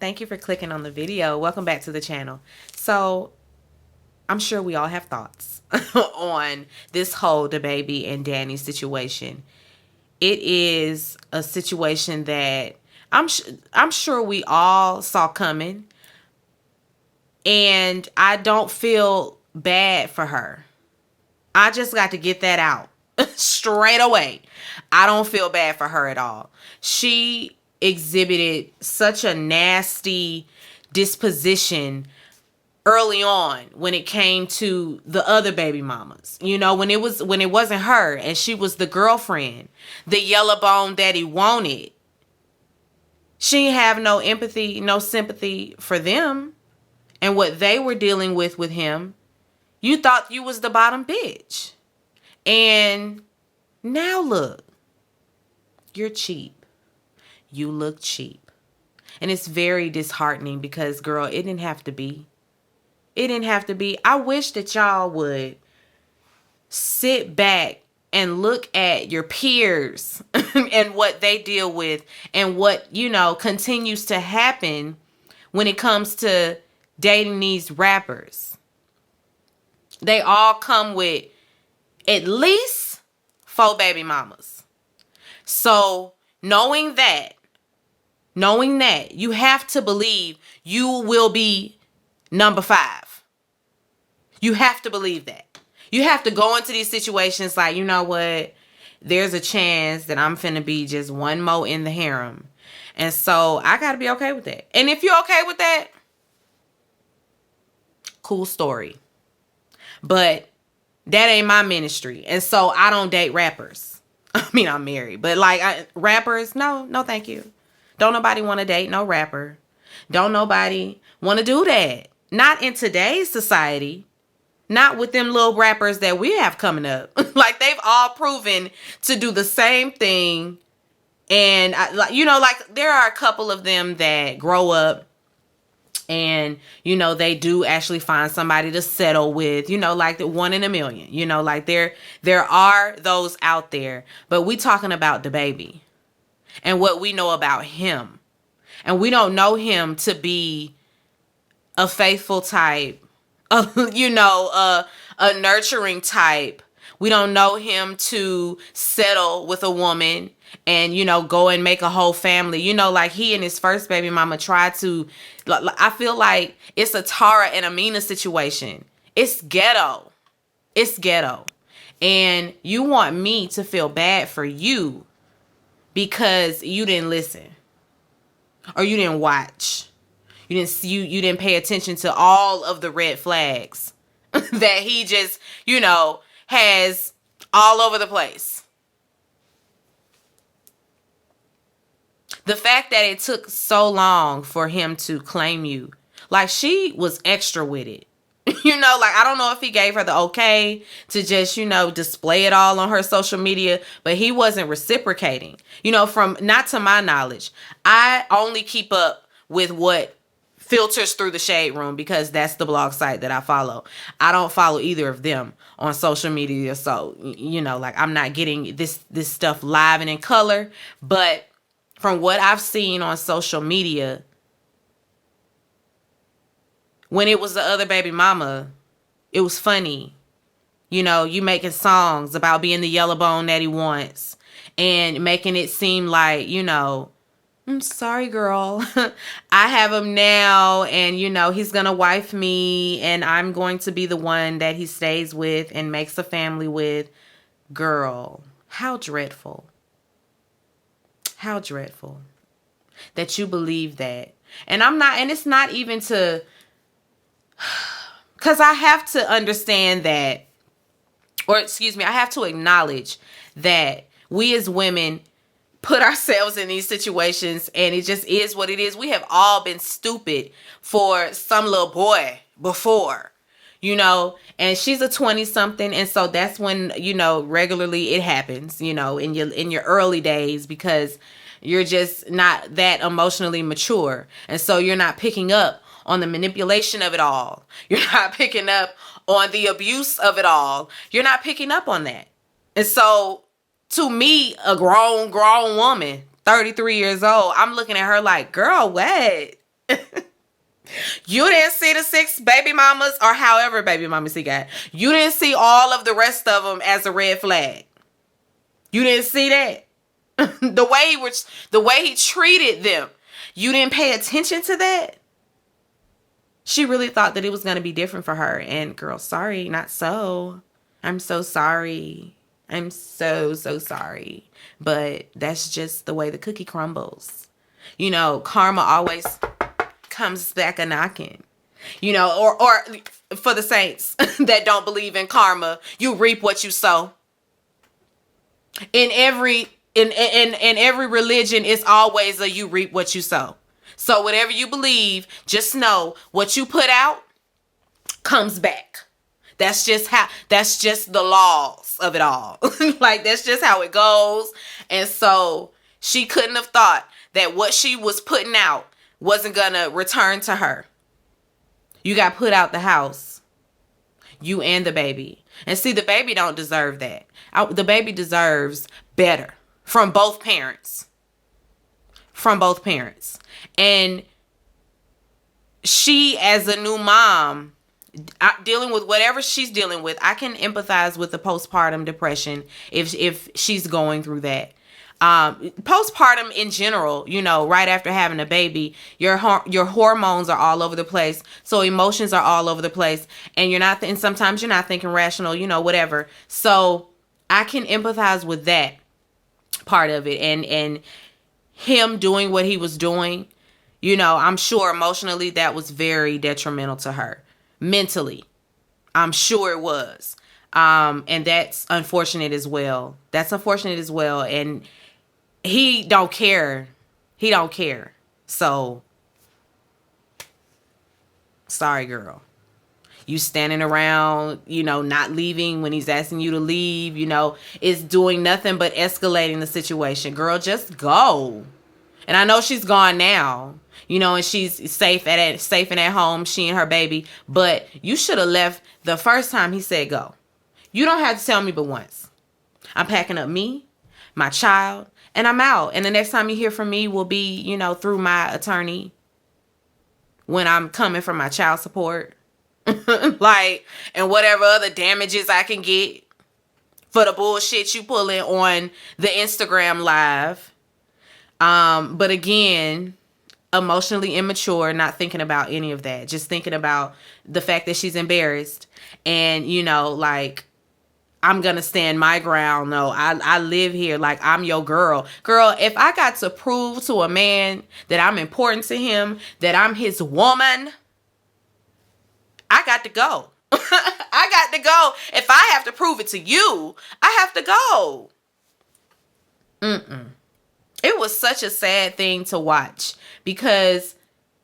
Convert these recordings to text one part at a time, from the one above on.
Thank you for clicking on the video. Welcome back to the channel. So, I'm sure we all have thoughts on this whole DaBaby and Danny situation. It is a situation that I'm sure we all saw coming, and I don't feel bad for her. I just got to get that out straight away. I don't feel bad for her at all. She exhibited such a nasty disposition early on when it came to the other baby mamas. You know, when it wasn't her and she was the girlfriend, the yellow bone that he wanted. She didn't have no empathy, no sympathy for them and what they were dealing with him. You thought you was the bottom bitch. And now look, you're cheap. You look cheap. And it's very disheartening because, girl, it didn't have to be. It didn't have to be. I wish that y'all would sit back and look at your peers and what they deal with and what, continues to happen when it comes to dating these rappers. They all come with at least 4 baby mamas. So knowing that, you have to believe you will be number 5. You have to believe that. You have to go into these situations like, you know what? There's a chance that I'm finna be just one more in the harem. And so I gotta be okay with that. And if you're okay with that, cool story. But that ain't my ministry. And so I don't date rappers. I mean, I'm married. But rappers, no, thank you. Don't nobody want to date no rapper. Don't nobody want to do that. Not in today's society. Not with them little rappers that we have coming up. Like, they've all proven to do the same thing. And, there are a couple of them that grow up and, they do actually find somebody to settle with, like the 1 in a million. There are those out there. But we talking about DaBaby and what we know about him. And we don't know him to be a faithful type, a nurturing type. We don't know him to settle with a woman and, go and make a whole family. Like he and his first baby mama tried to, I feel like it's a Tara and Amina situation. It's ghetto. It's ghetto. And you want me to feel bad for you because you didn't listen or you didn't watch. You didn't pay attention to all of the red flags that he just, has all over the place. The fact that it took so long for him to claim you, like she was extra with it. I don't know if he gave her the okay to just, display it all on her social media, but he wasn't reciprocating, from not to my knowledge. I only keep up with what filters through the Shade Room because that's the blog site that I follow. I don't follow either of them on social media. So, I'm not getting this stuff live and in color. But from what I've seen on social media, when it was the other baby mama, it was funny. You making songs about being the yellow bone that he wants and making it seem like, I'm sorry, girl. I have him now and, he's going to wife me and I'm going to be the one that he stays with and makes a family with. Girl, how dreadful. How dreadful that you believe that. And it's not even to, because I have to understand that, I have to acknowledge that we as women put ourselves in these situations and it just is what it is. We have all been stupid for some little boy before, and she's a 20 something. And so that's when, regularly it happens, in your early days because you're just not that emotionally mature. And so you're not picking up on the manipulation of it all. You're not picking up on the abuse of it all. You're not picking up on that. And so to me, a grown woman, 33 years old, I'm looking at her like, girl, what? You didn't see the 6 baby mamas or however baby mamas he got. You didn't see all of the rest of them as a red flag. You didn't see that. The way he treated them. You didn't pay attention to that. She really thought that it was going to be different for her. And girl, sorry, not so. I'm so sorry. I'm so sorry. But that's just the way the cookie crumbles. You know, karma always comes back a knocking. You know, or for the saints that don't believe in karma, you reap what you sow. In every religion, it's always a you reap what you sow. So whatever you believe, just know what you put out comes back. That's just the laws of it all. Like, that's just how it goes. And so she couldn't have thought that what she was putting out wasn't gonna return to her. You got put out the house. You and the baby. And see, the baby don't deserve that. The baby deserves better from both parents. From both parents. And she, as a new mom, dealing with whatever she's dealing with, I can empathize with the postpartum depression if she's going through that. Postpartum in general, you know, right after having a baby, your hormones are all over the place. So emotions are all over the place, and and sometimes you're not thinking rational, you know, whatever. So I can empathize with that part of it, and him doing what he was doing, you know, I'm sure emotionally that was very detrimental to her. Mentally, I'm sure it was. And that's unfortunate as well. And he don't care. So, sorry, girl. You standing around, you know, not leaving when he's asking you to leave, you know, it's doing nothing but escalating the situation. Girl, just go. And I know she's gone now, you know, and she's safe and at home, she and her baby. But you should have left the first time he said go. You don't have to tell me but once. I'm packing up me, my child, and I'm out. And the next time you hear from me will be, you know, through my attorney when I'm coming from my child support. Like, and whatever other damages I can get for the bullshit you pulling on the Instagram live. But again, emotionally immature, not thinking about any of that. Just thinking about the fact that she's embarrassed. And, you know, like, I'm going to stand my ground. No, I live here. Like, I'm your girl. Girl, if I got to prove to a man that I'm important to him, that I'm his woman, I got to go. I got to go. If I have to prove it to you, I have to go. It was such a sad thing to watch because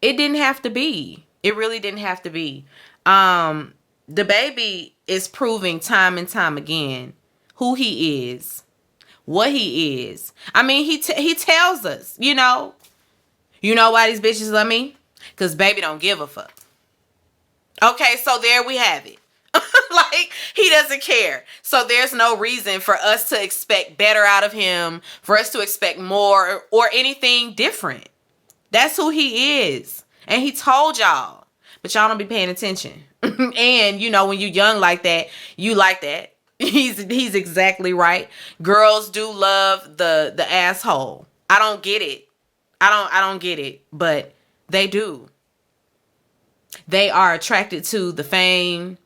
it didn't have to be. It really didn't have to be. DaBaby is proving time and time again who he is, what he is. I mean, he tells us, you know why these bitches love me? Because baby don't give a fuck. Okay, so there we have it. Like, he doesn't care. So there's no reason for us to expect better out of him, for us to expect more or anything different. That's who he is. And he told y'all. But y'all don't be paying attention. And, you know, when you're young like that, you like that. He's exactly right. Girls do love the asshole. I don't get it. I don't get it. But they do. They are attracted to the fame.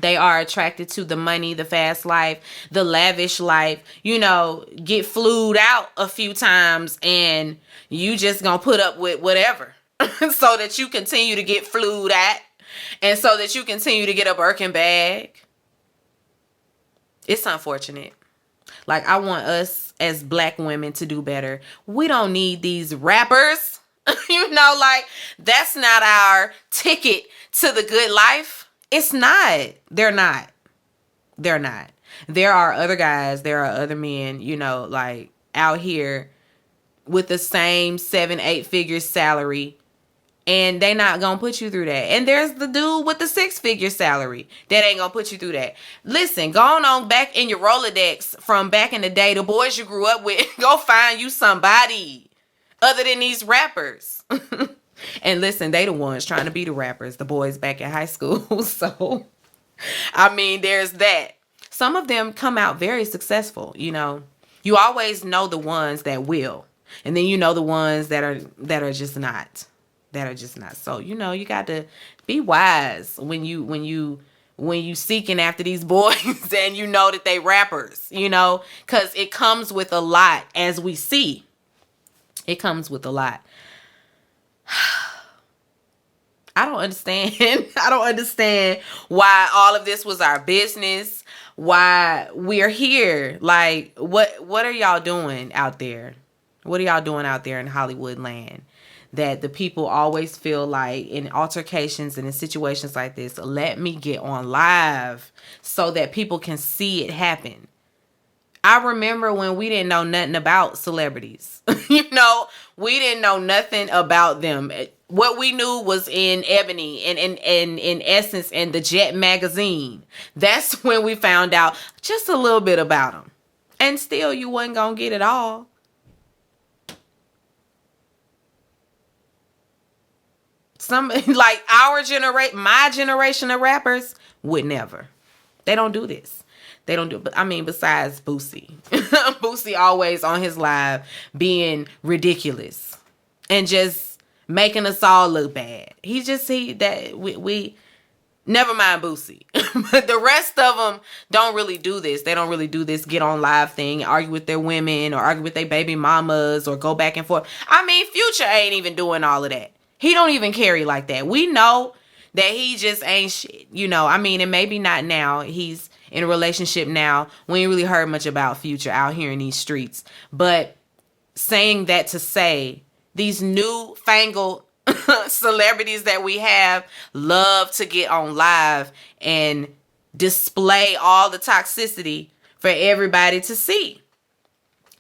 They are attracted to the money, the fast life, the lavish life. You know, get flued out a few times and you just gonna put up with whatever so that you continue to get flued at and so that you continue to get a Birkin bag. It's unfortunate. Like, I want us as black women to do better. We don't need these rappers. You know, like, that's not our ticket to the good life. It's not. They're not. There are other guys, there are other men, you know, like, out here with the same 7-8 figure salary, and they not gonna put you through that. And there's the dude with the 6-figure salary that ain't gonna put you through that. Listen, go on back in your Rolodex from back in the day, the boys you grew up with, go find you somebody other than these rappers. And listen, they the ones trying to be the rappers, the boys back in high school. So, I mean, there's that. Some of them come out very successful, you know. You always know the ones that will. And then you know the ones that are just not. That are just not. So, you know, you got to be wise when you seeking after these boys and you know that they rappers, you know, cuz it comes with a lot, as we see. It comes with a lot. I don't understand. I don't understand why all of this was our business, why we're here. Like, what are y'all doing out there? What are y'all doing out there in Hollywood land? That the people always feel like in altercations and in situations like this, let me get on live so that people can see it happen. I remember when we didn't know nothing about celebrities. You know, we didn't know nothing about them. What we knew was in Ebony and in Essence and the Jet magazine. That's when we found out just a little bit about them. And still, you wasn't going to get it all. Some like our generation, my generation of rappers would never. They don't do this. They don't do. But I mean, besides Boosie, Boosie always on his live being ridiculous and just making us all look bad. He that we never mind Boosie. But the rest of them don't really do this. They don't really do this get on live thing, argue with their women or argue with their baby mamas or go back and forth. I mean, Future ain't even doing all of that. He don't even carry like that. We know that he just ain't shit. You know, I mean, and maybe not now. He's in a relationship now. We ain't really heard much about Future out here in these streets. But saying that to say these newfangled celebrities that we have love to get on live and display all the toxicity for everybody to see.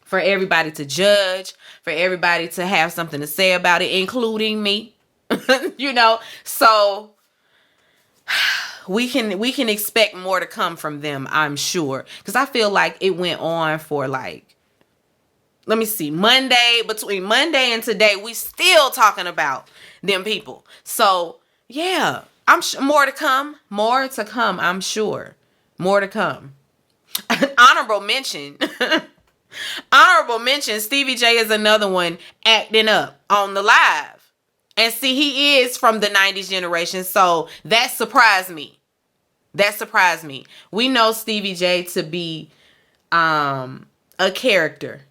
For everybody to judge, for everybody to have something to say about it, including me. You know, so we can expect more to come from them, I'm sure. Because I feel like it went on for like, let me see, between Monday and today, we still talking about them people. So yeah, I'm more to come, I'm sure. More to come. Honorable mention. Honorable mention, Stevie J is another one acting up on the live. And see, he is from the 90s generation, so that surprised me. We know Stevie J to be a character.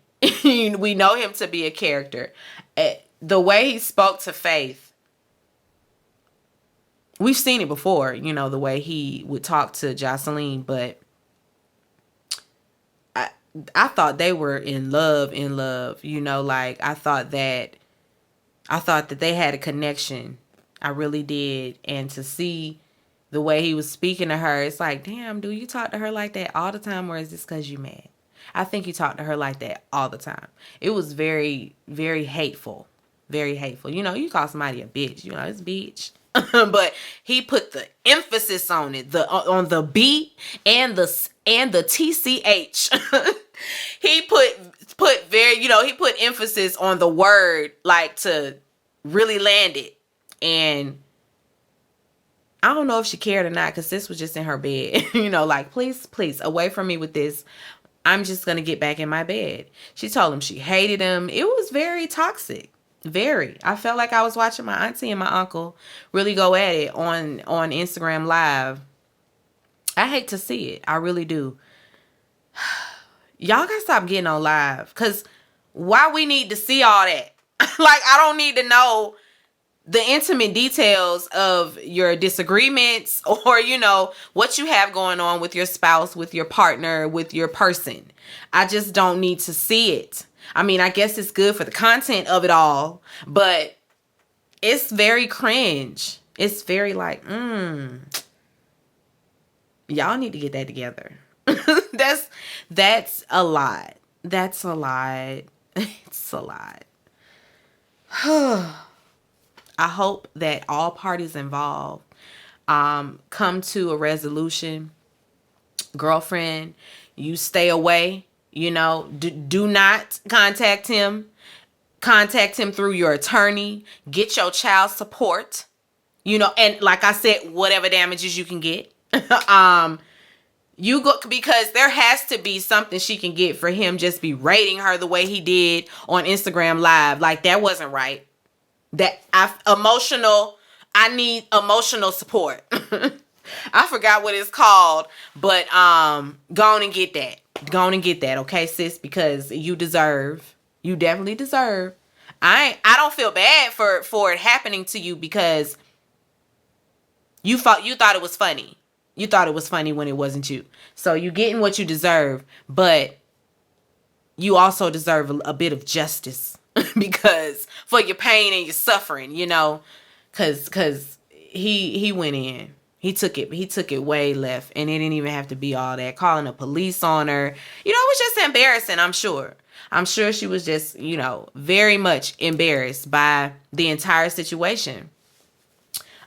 We know him to be a character. The way he spoke to Faith, we've seen it before, you know, the way he would talk to Jocelyn, but I thought they were in love, you know, like I thought that they had a connection. I really did. And to see the way he was speaking to her, it's like, damn, do you talk to her like that all the time, or is this because you mad? I think you talk to her like that all the time. It was very, very hateful. Very hateful. You know, you call somebody a bitch. You know, it's bitch. But he put the emphasis on it, on the B and the TCH. He put very, you know, he put emphasis on the word, like, to really land it. And I don't know if she cared or not, because this was just in her bed. You know, like, please, away from me with this. I'm just going to get back in my bed. She told him she hated him. It was very toxic. Very. I felt like I was watching my auntie and my uncle really go at it on Instagram Live. I hate to see it. I really do. Y'all gotta stop getting on live. Because why we need to see all that? Like, I don't need to know the intimate details of your disagreements or, you know, what you have going on with your spouse, with your partner, with your person. I just don't need to see it. I mean, I guess it's good for the content of it all, but it's very cringe. It's very like, y'all need to get that together. That's a lot. That's a lot. It's a lot. I hope that all parties involved come to a resolution. Girlfriend, you stay away. You know, do not contact him. Contact him through your attorney. Get your child support. You know, and like I said, whatever damages you can get. You go, because there has to be something she can get for him just berating her the way he did on Instagram Live. Like, that wasn't right. I need emotional support. I forgot what it's called, but go on and get that. Go on and get that, okay, sis? Because you definitely deserve. I don't feel bad for it happening to you, because you thought it was funny. You thought it was funny when it wasn't you. So you getting what you deserve, but you also deserve a bit of justice because for your pain and your suffering, you know, cause he went in. He took it way left, and it didn't even have to be all that. Calling the police on her, you know, it was just embarrassing. I'm sure she was just, you know, very much embarrassed by the entire situation.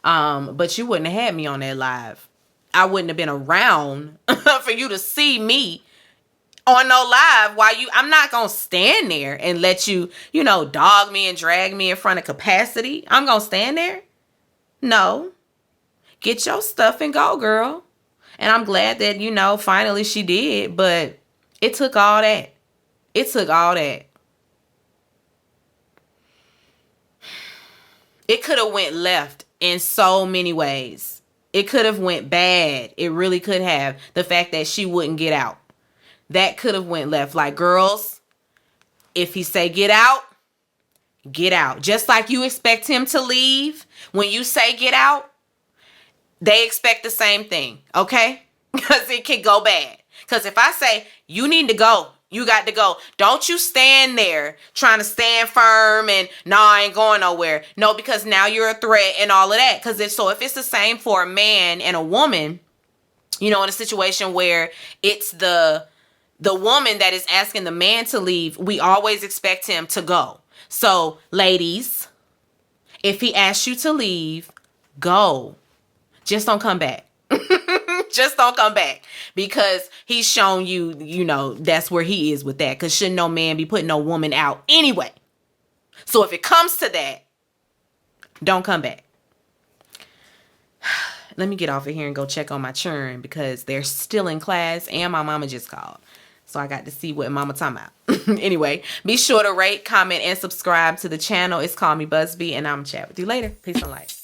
But you wouldn't have had me on that live. I wouldn't have been around for you to see me on no live while I'm not going to stand there and let you, you know, dog me and drag me in front of capacity. I'm going to stand there? No. Get your stuff and go, girl. And I'm glad that, you know, finally she did, but it took all that. It took all that. It could have went left in so many ways. It could have went bad. It really could have. The fact that she wouldn't get out. That could have went left. Like, girls, if he say get out, get out. Just like you expect him to leave. When you say get out, they expect the same thing. Okay? Because it can go bad. Because if I say you need to go, you got to go. Don't you stand there trying to stand firm and no, I ain't going nowhere. No, because now you're a threat and all of that. Because if it's the same for a man and a woman, you know, in a situation where it's the woman that is asking the man to leave, we always expect him to go. So, ladies, if he asks you to leave, go. Just don't come back. Just don't come back, because he's shown you, you know, that's where he is with that. Because shouldn't no man be putting no woman out anyway? So if it comes to that, don't come back. Let me get off of here and go check on my children, because they're still in class and my mama just called. So I got to see what mama talking about. Anyway, be sure to rate, comment, and subscribe to the channel. It's Call Me Busby, and I'm chat with you later. Peace and light.